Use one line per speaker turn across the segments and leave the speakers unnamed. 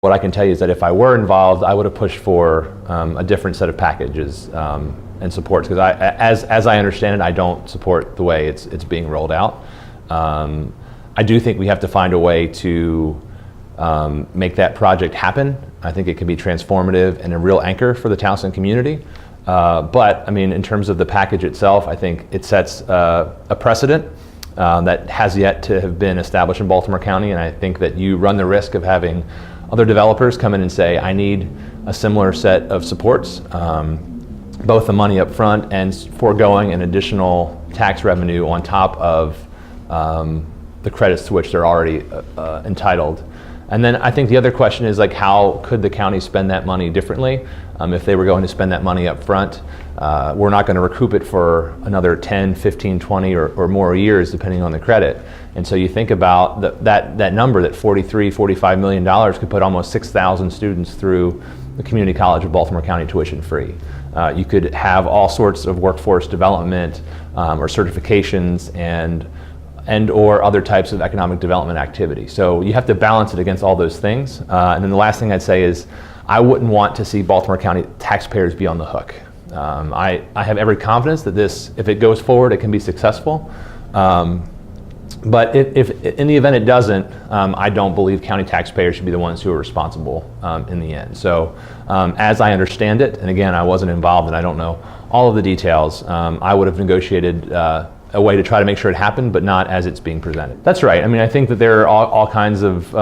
what I can tell you is that if I were involved, I would have pushed for a different set of packages and supports, because as I understand it, I don't support the way it's being rolled out. I do think we have to find a way to make that project happen. I think it can be transformative and a real anchor for the Towson community. But I mean, in terms of the package itself, I think it sets a precedent that has yet to have been established in Baltimore County, and I think that you run the risk of having other developers come in and say, I need a similar set of supports, both the money up front and foregoing an additional tax revenue on top of the credits to which they're already entitled. And then I think the other question is, like, how could the county spend that money differently? If they were going to spend that money up front, we're not going to recoup it for another 10, 15, 20 or more years, depending on the credit. And so you think about that number, that $45 million could put almost 6,000 students through the Community College of Baltimore County tuition free. You could have all sorts of workforce development or certifications and or other types of economic development activity. So you have to balance it against all those things. And then the last thing I'd say is, I wouldn't want to see Baltimore County taxpayers be on the hook. I have every confidence that this, if it goes forward, it can be successful. But if in the event it doesn't, I don't believe county taxpayers should be the ones who are responsible in the end. So as I understand it, and again, I wasn't involved and I don't know all of the details, I would have negotiated a way to try to make sure it happened, but not as it's being presented. That's right. I mean, I think that there are all kinds of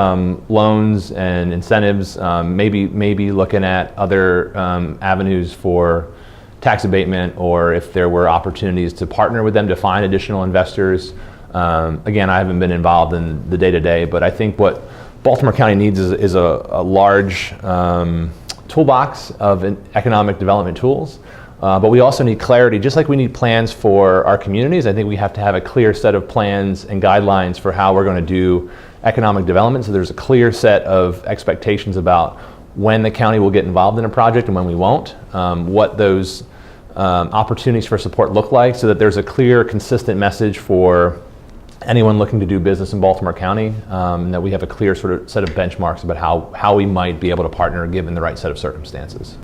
loans and incentives, maybe looking at other avenues for tax abatement, or if there were opportunities to partner with them to find additional investors. Again, I haven't been involved in the day-to-day, but I think what Baltimore County needs is a large toolbox of economic development tools. But we also need clarity, just like we need plans for our communities. I think we have to have a clear set of plans and guidelines for how we're going to do economic development. So there's a clear set of expectations about when the county will get involved in a project and when we won't, what those opportunities for support look like, so that there's a clear, consistent message for anyone looking to do business in Baltimore County, and that we have a clear sort of set of benchmarks about how we might be able to partner given the right set of circumstances.